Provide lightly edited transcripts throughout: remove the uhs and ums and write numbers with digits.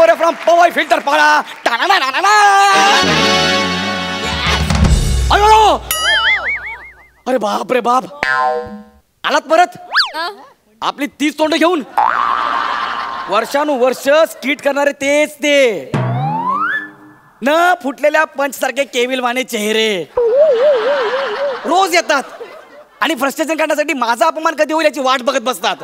More from Powai filter पाडा. अयो अरे बाप रे बाप, आलात परत आपली 30 तोंड घेऊन. वर्षानुवर्ष स्किट करणारे तेच ते न फुटलेल्या पंच सारखे केविलवाने चेहरे रोज येतात आणि फ्रस्ट्रेशन काढण्यासाठी माझा अपमान कधी होईल याची वाट बघत बसतात.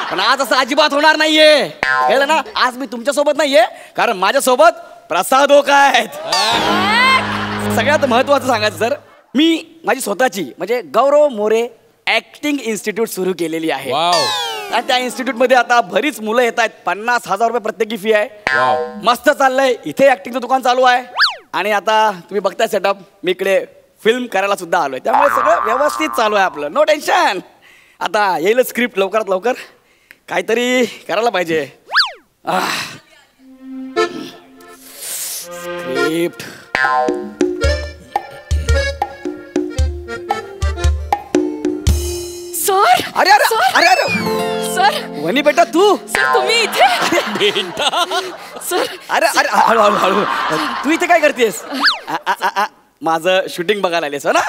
पण आज असं अजिबात होणार नाहीये, कळलं ना. आज मी तुमच्या सोबत नाहीये, कारण माझ्या सोबत प्रसाद ओक आहेत. सगळ्यात महत्वाचं सांगायचं सर, मी माझी स्वतःची म्हणजे गौरव मोरे ऍक्टिंग इन्स्टिट्यूट सुरू केलेली आहे. आणि त्या इन्स्टिट्यूट मध्ये आता बरीच मुलं येत आहेत. 50,000 रुपये प्रत्येकी फी आहे. मस्त चाललंय. इथे ऍक्टिंगचं दुकान चालू आहे आणि आता तुम्ही बघताय सेटअप, मी इकडे फिल्म करायला सुद्धा आलोय. त्यामुळे सगळं व्यवस्थित चालू आहे आपलं, नो टेन्शन. आता येईल स्क्रिप्ट लवकरात लवकर, काहीतरी करायला पाहिजे. Script sir. अरे अरे अरे अरे सर. वनी बेटा तू. सर तुम्ही इथे. सर अरे अरे हळू हळू हळू, तू इथे काय करतेस? माझं शूटिंग बघायला आलेस हो ना?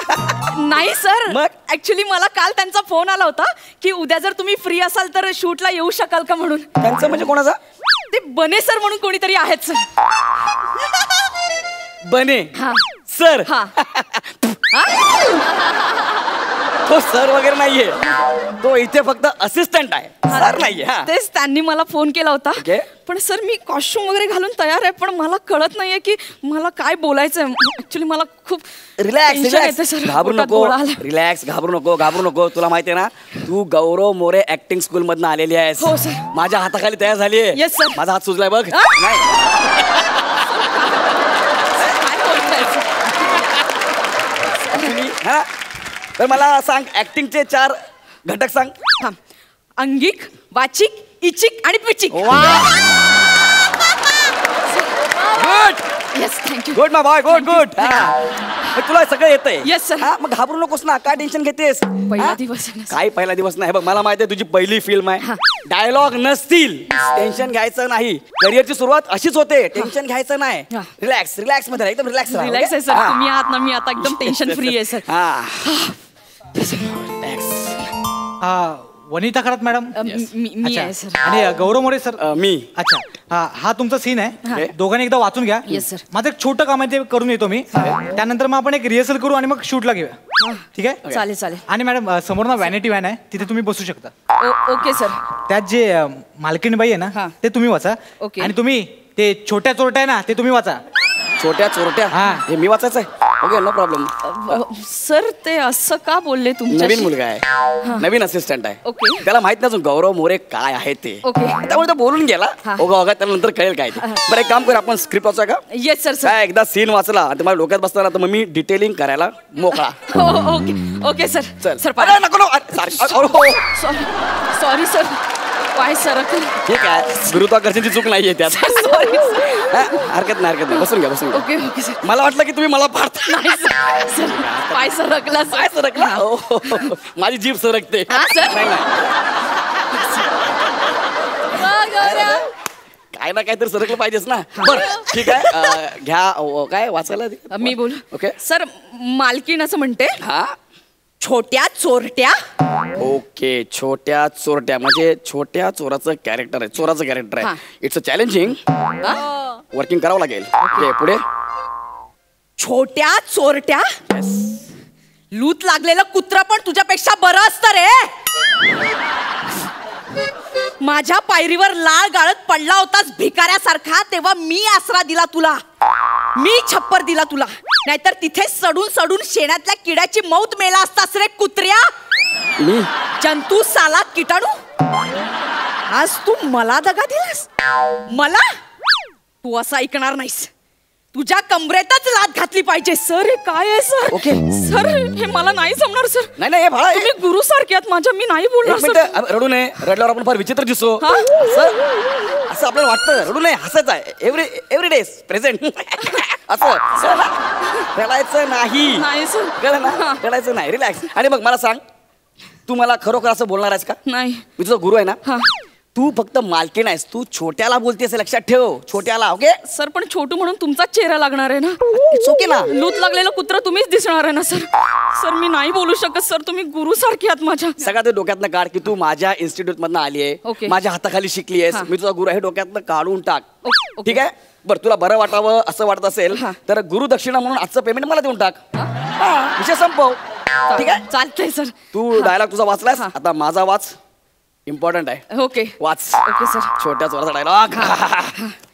नाही सर, मग ऍक्च्युली मला काल त्यांचा फोन आला होता की उद्या जर तुम्ही फ्री असाल तर शूटला येऊ शकाल का म्हणून. त्यांचं म्हणजे कोणाचा? ते बने सर म्हणून कोणीतरी आहेत सर. बने हा सर. हा. तो सर वगैरे नाहीये, तो इथे फक्त असिस्टंट आहे, सर नाहीये. तेच त्यांनी मला फोन केला होता. पण सर मी कॉस्ट्युम वगैरे घालून तयार आहे, पण मला कळत नाहीये की मला काय बोलायचंय. ऍक्च्युली मला खूप रिलॅक्स घाबरू नको, रिलॅक्स घाबरू नको. तुला माहितीये ना, तू गौरव मोरे ऍक्टिंग स्कूल मधनं आलेली आहेस. हो सर. माझ्या हाताखाली तयार झाली आहे. Yes sir. माझा हात सुजलाय बघ. नाही हा, तर मला सांग, ऍक्टिंगचे 4 घटक सांग. अंगिक, वाचिक, इचिक आणि पिचिक. गुड. Yes thank you. गुड माय बॉय, गुड गुड. तुला सगळं येतंय. Yes sir. मग घाबरू नकोस ना, काय टेन्शन घेतेस? पहिला दिवस आहे ना. काही पहिला दिवस नाही बघ, मला माहिती आहे तुझी पहिली फिल्म आहे. डायलॉग नसतील, टेन्शन घ्यायचं नाही. करिअरची सुरुवात अशीच होते, टेन्शन घ्यायचं नाही. रिलॅक्स रिलॅक्स मध्ये, एकदम रिलॅक्स रिलॅक्स आहे सर. तुम्ही आहात ना, मी आता एकदम टेन्शन फ्री आहे सर. वनिता खरात मॅडम. मी आहे सर. आणि गौरव मोरे सर. मी. अच्छा, हा तुमचा सीन आहे. दोघांनी एकदा वाचून घ्या. Yes sir. माझं एक छोटं काम आहे ते करून येतो मी. त्यानंतर मग आपण एक रिहर्सल करू आणि मग शूटला घेऊया. ठीक आहे? चालेल चालेल. आणि मॅडम समोर ना व्हॅनिटी व्हॅन आहे, तिथे तुम्ही बसू शकता. Okay sir. त्यात जे मालकीणबाई आहे ना, ते तुम्ही वाचा. ओके. आणि तुम्ही ते छोट्या चोरट्या आहे ना, ते तुम्ही वाचा. छोट्या चोरट्या? हे मी वाचायचं आहे. Okay, no problem. सर ते असं का बोलले तुमच्या? नवीन मुलगा आहे, नवीन असिस्टंट आहे. ओके. त्याला माहित नाही गौरव मोरे काय आहे ते. ओके. त्यामुळे तो बोलून गेला. ओगा त्यानंतर कळेल काय ते. बरं, एक काम कर, आपण स्क्रिप्ट वाचा का? Yes sir. काय एकदा सीन वाचला आणि तुम्हाला डोक्यात बसताना तर मग मी डिटेलिंग करायला मोकळा. Okay okay sir. चल सर नको. Sorry sir. पाय सर. ठीक आहे, गुरुत्वाकर्षणची चूक नाहीये त्यात. सॉरी. हरकत नाही. बसून घ्या. Okay okay sir. मला वाटलं की तुम्ही मला पाडता. नाही सर. पाय सरकला. पाय सरकला. माझी जीभ सरकते. काय ना काहीतरी सरकलं पाहिजेच ना. बरं ठीक आहे, घ्या. काय वाचायला मी बोलू? ओके सर, मालकीण असं म्हणते, हा, छोट्या चोरट्या. ओके, छोट्या चोरट्या म्हणजे छोट्या चोराचं कॅरेक्टर आहे, चोराचं कॅरेक्टर आहे. इट्स अ चॅलेंजिंग, वर्किंग करावं लागेल. पुढे. छोट्या चोरट्या. लूत लागलेलं कुत्र पण तुझ्यापेक्षा बरं असतं रे. माझ्या पायरीवर लाळ गाळत पडला होतास भिकाऱ्यासारखा, तेव्हा मी आसरा दिला तुला, मी छप्पर दिला तुला. नाहीतर तिथे सडून सडून शेणातल्या किड्याची मौत मेला असतास रे कुत्र्या. जंतू, साला, किटाणू. आज तू मला दगा दिलास. मला तू असं ऐकणार नाहीस. तुझ्या कमरेतच लाथ घातली पाहिजे. सर हे काय आहे सर? ओके सर, हे मला नाही जमणार सर. नाही हे भाळा, तुम्ही गुरु सारखे आहात माझ्या, मी नाही बोलणार सर. रडू नये, रडल्यावर आपण फार विचित्र दिसतो. असं आपल्याला वाटतं. रडू नये, हसायचं आहे. Every day present. असं रडायचं नाही सर. कळलं ना? रडायचं नाही, रिलॅक्स. आणि मग मला सांग, तू मला खरोखर असं बोलणार आहेस का? नाही. मी तुझा गुरु आहे ना. तू फक्त मालकीण आहेस, तू छोट्याला बोलतेस लक्षात ठेव, छोट्याला. ओके सर पण छोटू म्हणून तुमचाच चेहरा लागणार आहे ना. इट्स ओके ना. लूत लागलेलं कुत्र तुम्हीच दिसणार आहे ना सर. सर मी नाही बोलू शकत सर, तुम्ही गुरु सारखी आहात माझ्या. सगळ्यात ते डोक्यातनं काढ की तू माझ्या इन्स्टिट्यूट मधनं आली आहे, ओके. माझ्या हाताखाली शिकली आहेस, हा. मी तुझा गुरु आहे, डोक्यातनं काढून टाक. ओके. ठीक आहे. बरं तुला बरं वाटावं असं वाटत असेल हा. तर गुरु दक्षिणा म्हणून आजचं पेमेंट मला देऊन टाक. हा, विषय संपव. ठीक आहे. चालतंय सर. तू डायलॉग तुझा वाचलास, हा. आता माझा वाच. इम्पॉर्टंट आहे. ओके वाच. Okay sir. छोट्या चोराचा डायलॉग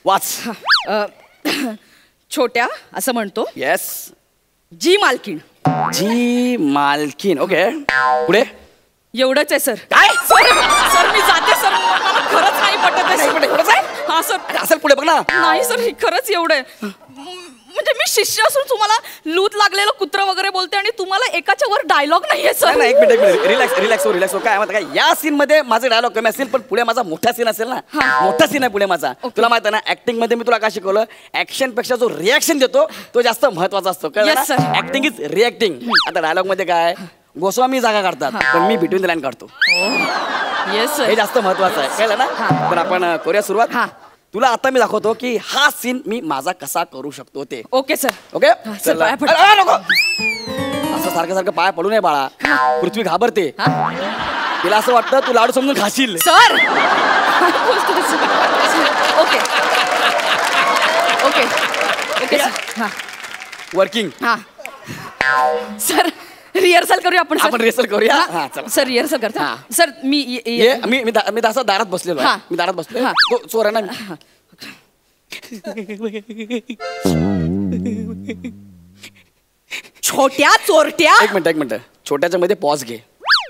वाच. छोट्या असं म्हणतो, येस. जी मालकीण. जी मालकीन. ओके पुढे. एवढंच आहे सर. काय? सर सर मी जाते सर, मला खरंच नाही पटत आहे नाही, सर. पुढे, एवढंच आहे? हा सर. अरे असेल पुढे बघ ना. नाही सर, हे खरंच एवढं आहे. म्हणजे मी शिष्य असून तुम्हाला लूत लागलेलं कुत्र वगैरे बोलते आणि तुम्हाला एकाच्या वर डायलॉग नाहीये सर. नाही, एक मिनिट रिलॅक्स हो. काय म्हणता काय, या सीन मध्ये माझे डायलॉग कमी असेल पण पुढे माझा मोठा सीन असेल ना. हा. मोठा सीन आहे पुढे माझा. ओके. तुला माहिती आहे ना ऍक्टिंग मध्ये मी तुला काय शिकवलं, ऍक्शन पेक्षा जो रिॲक्शन देतो तो जास्त महत्वाचा असतो. Yes, sir. Acting is reacting. आता डायलॉग मध्ये काय गोस्वामी जागा काढतात पण मी बिटवीन द लाईन काढतो. Yes sir. हे जास्त महत्वाचं आहे, कळलं ना. हा. तर आपण करूया सुरुवात. हा. तुला आता मी दाखवतो की हा सीन मी माझा कसा करू शकतो ते. Okay sir. ओके सर, चल. पाया पड. अरे, अरे, नको. असं सारखं सारखं पाया पडू नये बाळा. पृथ्वी घाबरते. तिला असं वाटतं तू लाडू समजून खाशील. सर काय बोलतोय sir? Okay okay okay sir. हा वर्किंग. हा सर रिहर्सल करूया आपण सर. आपण रिहर्सल करूया. हा, हा, चला. सर रिहर्सल करता. हा. सर मी ये मी दासा दारात बसलेलो आहे. हा. मी दारात बसलो. हा. तो चोर आहे ना. छोट्या चोरट्या. एक मिनिट छोट्याच्या मध्ये पॉज घे.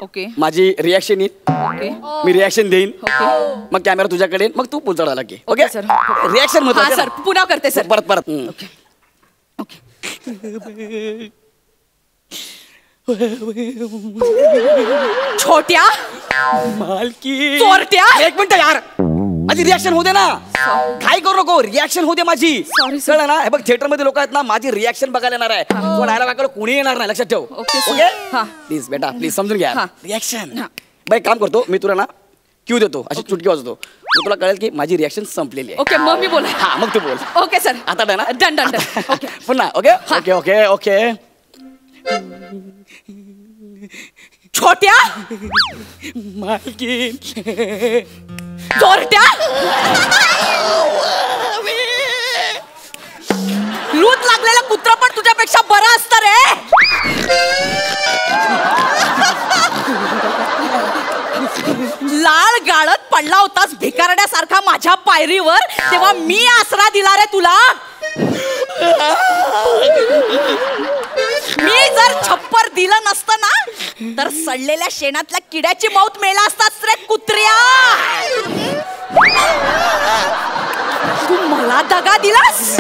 ओके माझी रिॲक्शन येईल, ओके मी रिॲक्शन देईन, ओके मग कॅमेरा तुझ्याकडे येईल, मग तू पुढचा डायलॉग घे. Okay, okay sir. रिॲक्शन हा महत्वाचं सर पुन्हा करते सर. परत ओके ओके. छोट्या मालकी चोरट्या. एक मिनिट यार, माझी रिॲक्शन होऊ दे ना. काय करू नको, रिॲक्शन होऊ दे माझी. Sorry, sir. कळलं ना. हे बघ थिएटर मध्ये लोक आहेत ना, माझी रिॲक्शन बघायला येणार आहे. तो डायलॉग ऐकायला कोणी येणार नाही, लक्षात ठेव. Okay, sir. ओके हा. प्लीज बेटा प्लीज समजून घ्या. हा. रिॲक्शन. हा. बाई काम करतो मी तुला ना क्यू देतो, अशी चुटकी वाजवतो, मग तुला कळेल की माझी रिॲक्शन संपलेली आहे. ओके मग मी बोला. हा मग तू बोल. Okay sir. आता डन ना. Done done done. ओके पुन्हा. Okay okay okay okay. छोट्या मालकी चोरट्या. लूत लागलेलं कुत्र पण तुझ्यापेक्षा बरं असतं रे. लाळ गाळत पडला होतास भिकारड्यासारखा माझ्या पायरीवर, तेव्हा मी आसरा दिला रे तुला. मी जर छप्पर दिलं नसतं ना तर सडलेल्या शेणातल्या किड्याची मौत मेला असतास रे कुत्र्या. तू मला दगा दिलास.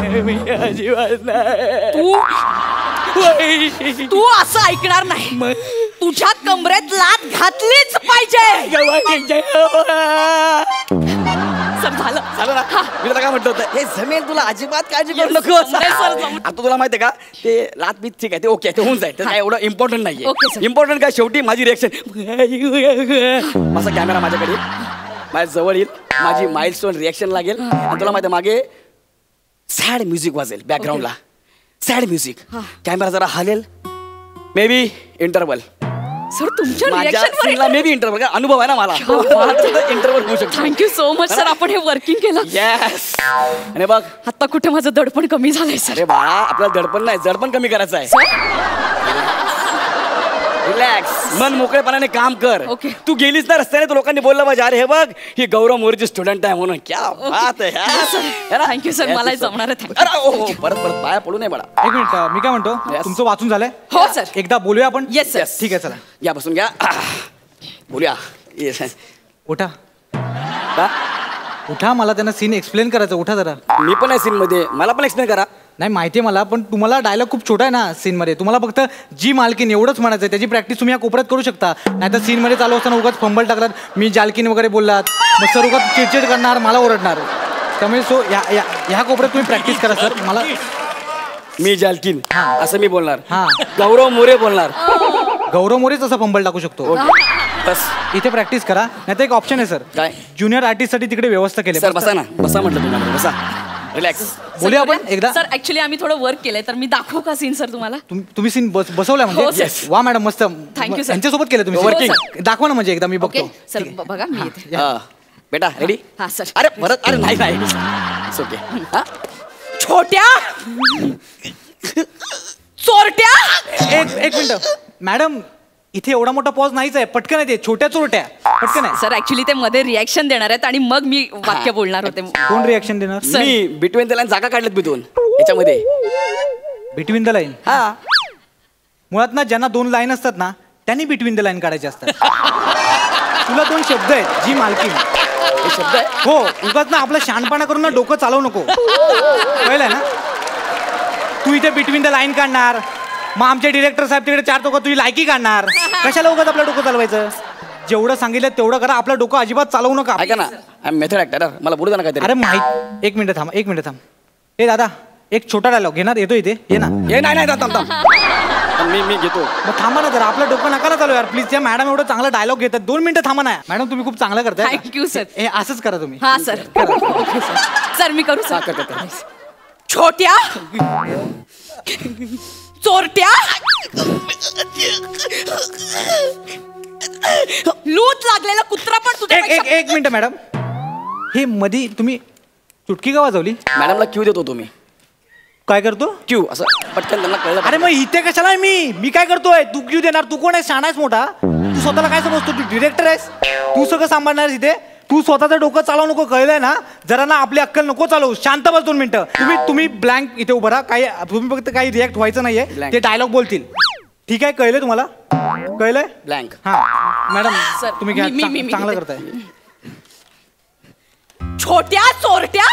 तू असं ऐकणार नाही. तुझ्या कमरेत लात घातलीच पाहिजे. सर झालं झालं ना. मी तुला काय म्हटलं होतं, हे जमेल तुला, अजिबात काळजी करू नको. जमलंय सर, जमलंय. आता तुला माहितीये का ते लात बीत ठीक आहे, ते ओके, ते होऊन जाईल. ते काय एवढं इम्पॉर्टंट ओके, नाहीये. सर. इम्पॉर्टंट काय शेवटी माझी रिएक्शन. माझा कॅमेरा माझ्याकडे येईल, माझ्या जवळ येईल, माझी माइलस्टोन रिएक्शन लागेल आणि तुला माहिती मागे सॅड म्युझिक वाजेल बॅकग्राऊंडला. Sad music. कॅमेरा जरा हलेल, मे बी इंटरवल. सर तुमच्या माझ्या रिएक्शन सीनला मे बी इंटरवल. अनुभव आहे ना मला, इंटरवल होऊ शकतो. थँक्यू सो मच सर, आपण हे वर्किंग केलं. येस. आणि बघ आता कुठे माझं दडपण कमी झालंय सर. अरे बाळा, आपल्याला दडपण नाही, जडपण कमी करायचं आहे. रिलॅक्स, मन मोकळेपणाने काम कर. ओके. तू गेलीस ना रस्त्याने, तर लोकांनी बोललं पाहिजे, अरे हे बघ ही गौरव मोरेची स्टुडंट आहे म्हणून. क्या बात आहे यार. थँक्यू सर, मलाही जमणार आहे. अरे ओ हो, परत परत पाया पडू नये बाळा. एक मिनिट, मी काय म्हणतो, Yes. तुमचं वाचून झालंय? हो सर. एकदा बोलूया आपण. Yes, sir. ठीक आहे चला. या बसून घ्या. बोलूया. Yes. उठा का? उठा, मला त्यांना सीन एक्सप्लेन करायचं. उठा जरा. मी पण आहे सीन मध्ये, मला पण एक्सप्लेन करा. नाही माहिती आहे मला, पण तुम्हाला डायलॉग खूप छोटा आहे ना सीन मध्ये. तुम्हाला फक्त जी मालकीन एवढंच म्हणायचं आहे. त्याची प्रॅक्टिस तुम्ही या कोपऱ्यात करू शकता. नाहीतर सीन मध्ये चालू असताना उगाच फंबल टाकलात, मी जालकीन वगैरे बोललात, मग सर उगाच चिडचिड करणार, मला ओरडणार. त्यामुळे सो ह्या कोपऱ्यात तुम्ही प्रॅक्टिस करा सर. मला मी जालकीन असं मी बोलणार. हा. गौरव मोरे बोलणार. गौरव मोरेच असा फंबल टाकू शकतो. बस इथे प्रॅक्टिस करा, नाही तर एक ऑप्शन आहे सर. काय? ज्युनियर आर्टिस्ट साठी तिकडे व्यवस्था केली. सर बसा ना, बसा म्हटलं तुम्हाला, बसा, रिलॅक्स. बोलूया आपण एकदा. सर ऍक्च्युली आम्ही थोडं वर्क केलंय, तर मी दाखवू का सीन सर तुम्हाला? तुम्ही सीन बसवलाय हो, म्हणजे sir. वा मॅडम, मस्त. Thank you, sir. यांच्यासोबत केलं तुम्ही हो, वर्किंग. sir. दाखवा ना म्हणजे एकदा मी ओके बघतो. सर बघा मी येते. बेटा रेडी? हा सर. अरे परत, अरे नाही नाही, ओके. छोट्या चोरट्या. एक मिनिट मॅडम, इथे एवढा मोठा पॉज नाहीच आहे. पटकन आहे ते, छोट्या चोरट्या पटकन आहे. सर ऍक्च्युली ते मध्ये रिॲक्शन देणार आहेत आणि मग मी वाक्य बोलणार होते. कोण रिॲक्शन देणार? Sir. Me between the line जागा काढल्यात मी दोन याच्यामध्ये. Between the line. हा मुळात ना ज्यांना 2 लाईन असतात ना त्यांनी बिटवीन द लाईन काढायचे असतात. तुला 2 शब्द आहेत, जी मालकीन. हे शब्द आहे. हो, उगाच ना आपलं शहाणपणा करून ना डोकं चालवू नको, कळलं ना? तू इथे बिटवीन द लाईन काढणार, मग आमचे डिरेक्टर साहेब तिकडे 4 चौकात तुझी लायकी काढणार. कशाला उगाच आपलं डोकं चालवायचं? जेवढं सांगितलं तेवढं करा, आपलं डोकं अजिबात चालवू नका. ऐका ना, आय एम मेथड ऍक्टर, मला बोलू द्या ना काहीतरी. अरे माहित, एक मिनिट थांब. ए दादा, एक छोटा डायलॉग घेणार, येतो इथे, ये ना. हे नाही थांब. मी घेतो. मग थांबा ना जरा, आपलं डोकं नका ना चालू यार प्लीज. त्या मॅडम एवढं चांगला डायलॉग घेतात, 2 मिनिटं थांबा ना मॅडम. तुम्ही खूप चांगलं करताय. Thank you sir. हे असंच करा तुम्ही. हा सर. Okay sir. सर मी करू सर. कर. छोट्या चोरट्या लूट लागलेला कुत्रा पण तुझ्या एक मिनिट मॅडम, हे मधी तुम्ही चुटकी का वाजवली? मॅडमला क्यू देतो तुम्ही. काय करतो? क्यू असं पटकन त्यांना कळलं. अरे मग इथे कशाला आहे मी काय करतोय? तू क्यू देणार? तू कोण आहेस? शाणा आहेस मोठा? तू स्वतःला काय समजतो? तू डिरेक्टर आहेस, तू सगळं सांभाळणार इथे. तू स्वतःचं डोकं चालवू नको, कळलंय ना? जरा ना आपली अक्कल नको चालवू. शांत बस 2 मिनिटं. तुम्ही ब्लँक इथे उभं राहा. काही तुम्ही फक्त काही रिॲक्ट व्हायचं नाहीये. ते डायलॉग बोलतील, ठीक आहे? कळलंय तुम्हाला? कळलंय? ब्लँक. हा मॅडम सर, तुम्ही घ्या, मी चांगलं घेते. करताय. छोट्या चोरट्या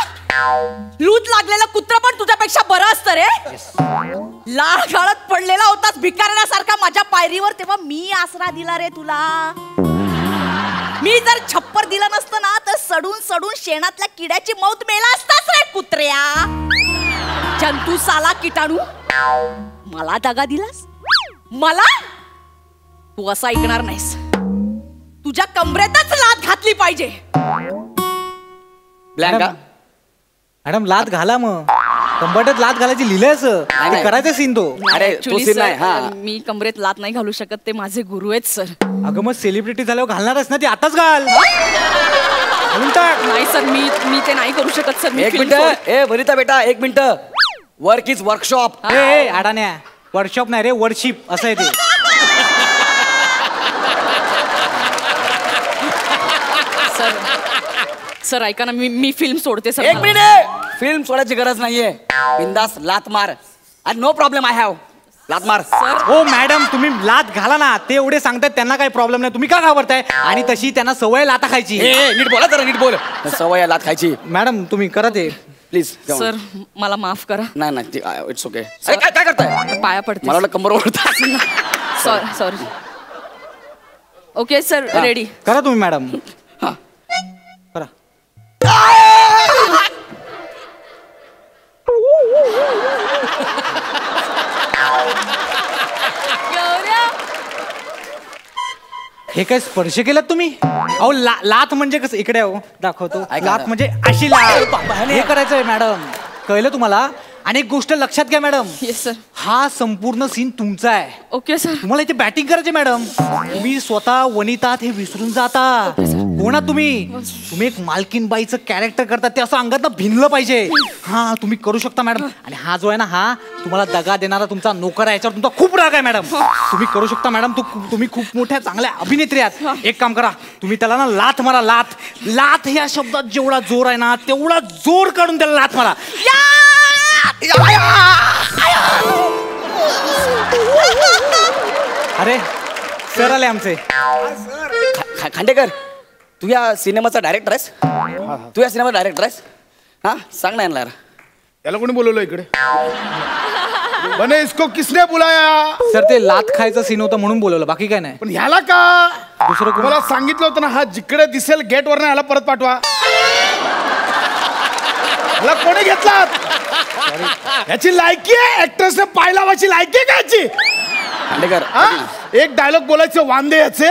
लूट लागलेलं कुत्र पण तुझ्यापेक्षा बरं असतं रे. लाळ गाळत पडलेला होतास भिकारण्यासारखा माझ्या पायरीवर, तेव्हा मी आसरा दिला रे तुला. मी जर छप्पर दिलं नसतं ना तर सडून सडून शेणातल्या किड्याची मौत मेला असतास रे कुत्र्या. जंतू साला किटाणू, मला दगा दिलास. मला तू असं ऐकणार नाहीस. तुझ्या कमरेतच लाथ घातली पाहिजे. ब्लँक. मॅडम लात घाला, मग कंबरट्यात लात घालायची लिहिलंय असं. ते करायचं सीन तो. अरे तो Actually, सीन sir, नाही. हा मी कमरेत लात नाही घालू शकत, ते माझे गुरु आहेत सर. अगं मग सेलिब्रिटी झाल्यावर घालणारच ना, ती आताच घाल. घालून टाक. नाही सर, मी ते नाही करू शकत सर. मी एक film मिनिट. सोड- ए वनिता बेटा, एक मिनिट. Work is workshop. ए अडाण्या, वर्कशॉप नाही रे, वर्कशिप असं आहे ते. सर ऐका ना, मी फिल्म सोडते सर. एक मिनिट. फिल्म सोडायची गरज नाहीये. बिंदास लात मार. आणि नो प्रॉब्लेम, आय हॅव. लात मार. हो मॅडम, तुम्ही लात घाला ना. ते एवढे सांगतात, त्यांना काही प्रॉब्लेम नाही. तुम्ही का घाबरताय? आणि तशी त्यांना सवय लाता खायची. ए नीट बोला जरा, नीट बोल. सवय आहे लात खायची. मॅडम तुम्ही करा ते प्लीज. सर मला माफ करा. नाही इट्स ओके. अरे काय करताय? पाया पडते. मला वाटलं कंबर ओढतात. सॉरी. Okay sir, ready. करा तुम्ही मॅडम. हा. करा. हे काय स्पर्श केलात तुम्ही? अहो लात म्हणजे कसं? इकडे हो, दाखवतो. ऐका लात ना. म्हणजे अशी लात. हे करायचंय मॅडम, कळलं तुम्हाला? आणि एक गोष्ट लक्षात घ्या मॅडम, येस सर. हा संपूर्ण सीन तुमचा आहे. Okay sir. तुम्हाला इथे बॅटिंग करायची मॅडम. तुम्ही स्वतः वनितात हे विसरून जाता. कोणा तुम्ही एक मालकीन बाईचं कॅरेक्टर करता, ते असं अंगात भिनलं पाहिजे. हा तुम्ही करू शकता मॅडम. आणि हा जो आहे ना, हा तुम्हाला दगा देणारा तुमचा नोकर आहे, याच्यावर तुमचा खूप राग आहे मॅडम. तुम्ही करू शकता मॅडम. तुम्ही खूप मोठ्या चांगल्या अभिनेत्री आहात. एक काम करा, तुम्ही त्याला ना लाथ मारा. लाथ या शब्दात जेवढा जोर आहे ना, तेवढा जोर काढून त्याला लाथ मारा. अरे सर आले आमचे. खांडेकर, तू या सिनेमाचा डायरेक्टर आहेस? तू या सिनेमाचा डायरेक्टर आहेस? हा सांग ना यार. याला कोणी बोलवलं इकडे? बने इसको किसने बुलाया? सर ते लाथ खायचं सीन होतं म्हणून बोलवलं, बाकी काय नाही. पण ह्याला का? दुसरं कोण? मला सांगितलं होतं ना, हा जिकडे दिसेल गेट वर ह्याला परत पाठवा. ह्याला कोणी घेतला? याची लायकी आहे? ऍक्टर्सने पाय लावायची लायकी आहे का याची? खांडेकर, हा? एक डायलॉग बोलायचे वांदे याचे.